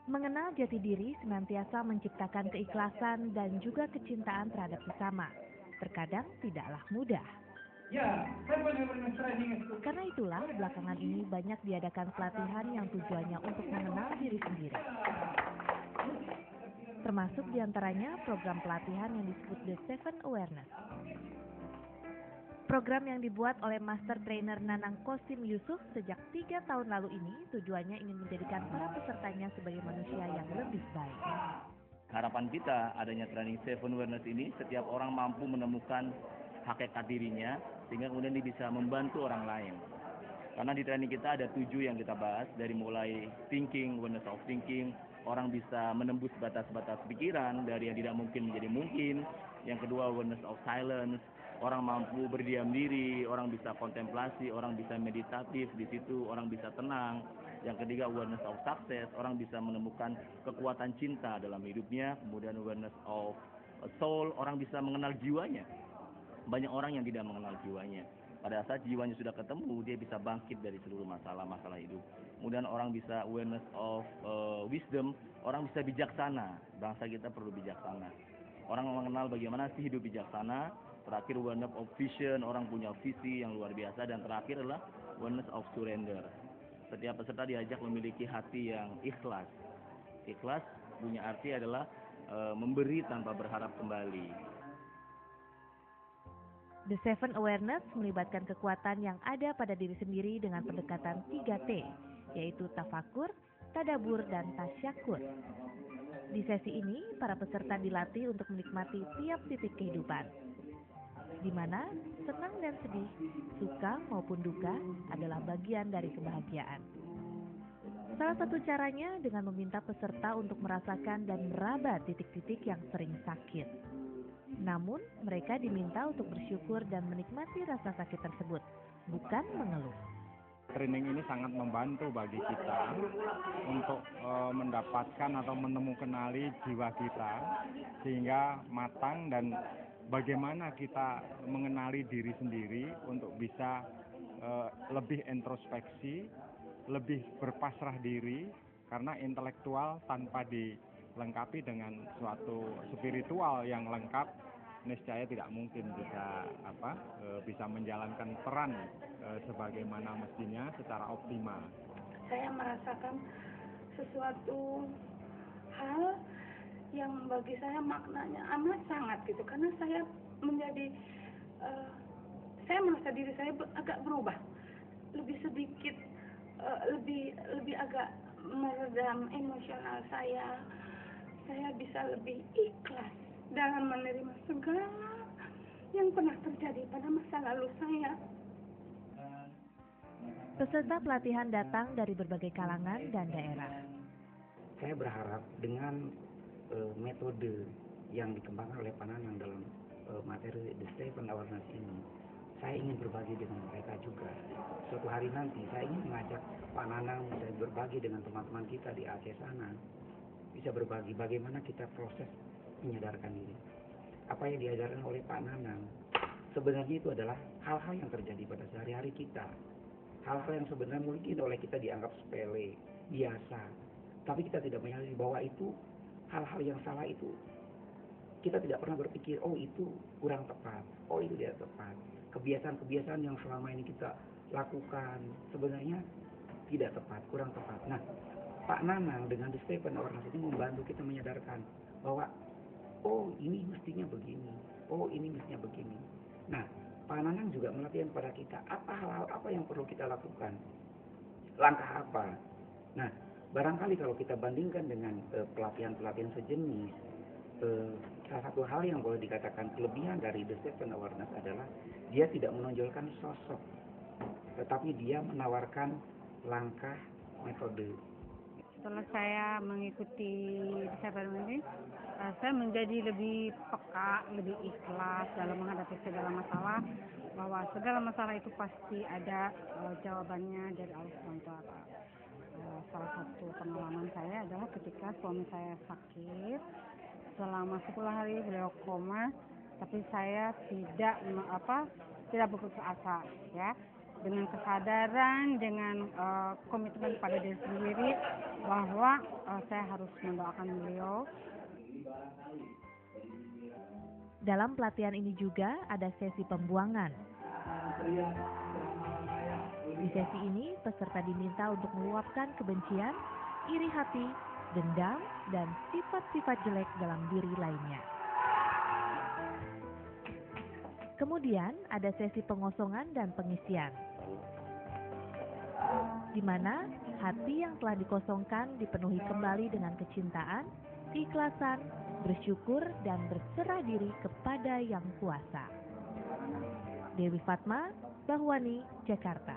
Mengenal jati diri senantiasa menciptakan keikhlasan dan juga kecintaan terhadap sesama. Terkadang tidaklah mudah. Karena itulah belakangan ini banyak diadakan pelatihan yang tujuannya untuk mengenal diri sendiri. Termasuk diantaranya program pelatihan yang disebut The Seven Awareness. Program yang dibuat oleh Master Trainer Nanang Kosim Yusuf sejak 3 tahun lalu ini tujuannya ingin menjadikan para pesertanya sebagai manusia yang lebih baik. Harapan kita adanya training Seven Awareness ini, setiap orang mampu menemukan hakikat dirinya sehingga kemudian dia bisa membantu orang lain. Karena di training kita ada 7 yang kita bahas, dari mulai thinking, awareness of thinking, orang bisa menembus batas-batas pikiran dari yang tidak mungkin menjadi mungkin. Yang kedua, awareness of silence, orang mampu berdiam diri, orang bisa kontemplasi, orang bisa meditatif di situ, orang bisa tenang. Yang ketiga, awareness of success, orang bisa menemukan kekuatan cinta dalam hidupnya. Kemudian awareness of soul, orang bisa mengenal jiwanya. Banyak orang yang tidak mengenal jiwanya. Pada saat jiwanya sudah ketemu, dia bisa bangkit dari seluruh masalah-masalah hidup. Kemudian orang bisa awareness of wisdom, orang bisa bijaksana. Bangsa kita perlu bijaksana. Orang mengenal bagaimana sih hidup bijaksana. Terakhir awareness of vision, orang punya visi yang luar biasa. Dan terakhir adalah awareness of surrender. Setiap peserta diajak memiliki hati yang ikhlas. Ikhlas punya arti adalah memberi tanpa berharap kembali. The Seven Awareness melibatkan kekuatan yang ada pada diri sendiri dengan pendekatan 3T, yaitu tafakur, tadabur, dan tasyakur. Di sesi ini, para peserta dilatih untuk menikmati tiap titik kehidupan, di mana senang dan sedih, suka maupun duka adalah bagian dari kebahagiaan. Salah satu caranya dengan meminta peserta untuk merasakan dan meraba titik-titik yang sering sakit. Namun, mereka diminta untuk bersyukur dan menikmati rasa sakit tersebut, bukan mengeluh. Training ini sangat membantu bagi kita untuk mendapatkan atau menemukanali jiwa kita sehingga matang, dan bagaimana kita mengenali diri sendiri untuk bisa lebih introspeksi, lebih berpasrah diri, karena intelektual tanpa dilengkapi dengan suatu spiritual yang lengkap, niscaya tidak mungkin bisa menjalankan peran sebagaimana mestinya secara optimal. Saya merasakan sesuatu hal yang bagi saya maknanya amat sangat gitu, karena saya menjadi saya merasa diri saya agak berubah, lebih sedikit lebih agak meredam emosional saya bisa lebih ikhlas dalam menerima segala yang pernah terjadi pada masa lalu saya. Peserta pelatihan datang dari berbagai kalangan dan daerah. Saya berharap dengan metode yang dikembangkan oleh Pak Nanang dalam materi The Seven Awareness ini, saya ingin berbagi dengan mereka juga. Suatu hari nanti saya ingin mengajak Pak Nanang bisa berbagi dengan teman-teman kita di Aceh sana, bisa berbagi bagaimana kita proses menyadarkan diri. Apa yang diajarkan oleh Pak Nanang sebenarnya itu adalah hal-hal yang terjadi pada sehari-hari kita, hal-hal yang sebenarnya mungkin oleh kita dianggap sepele, biasa, tapi kita tidak menyadari bahwa itu hal-hal yang salah. Itu kita tidak pernah berpikir, oh itu kurang tepat, oh itu tidak tepat. Kebiasaan-kebiasaan yang selama ini kita lakukan sebenarnya tidak tepat, kurang tepat. Nah, Pak Nanang dengan The Seven Awareness ini membantu kita menyadarkan bahwa oh ini mestinya begini, oh ini mestinya begini. Nah, Pak Nanang juga melatih pada kita hal-hal apa yang perlu kita lakukan, langkah apa. Nah, barangkali kalau kita bandingkan dengan pelatihan-pelatihan sejenis, salah satu hal yang boleh dikatakan kelebihan dari The Seven Awareness adalah dia tidak menonjolkan sosok, tetapi dia menawarkan langkah, metode. Setelah saya mengikuti The Seven Awareness, saya menjadi lebih peka, lebih ikhlas dalam menghadapi segala masalah, bahwa segala masalah itu pasti ada jawabannya dari Allah SWT. Salah satu pengalaman saya adalah ketika suami saya sakit, selama 10 hari beliau koma, tapi saya tidak berputus asa, ya. dengan kesadaran, dengan komitmen pada diri sendiri bahwa saya harus mendoakan beliau. Dalam pelatihan ini juga ada sesi pembuangan. Di sesi ini, peserta diminta untuk meluapkan kebencian, iri hati, dendam, dan sifat-sifat jelek dalam diri lainnya. Kemudian ada sesi pengosongan dan pengisian, di mana hati yang telah dikosongkan dipenuhi kembali dengan kecintaan, keikhlasan, bersyukur, dan berserah diri kepada Yang Kuasa. Dewi Fatma, Bahwani, Jakarta.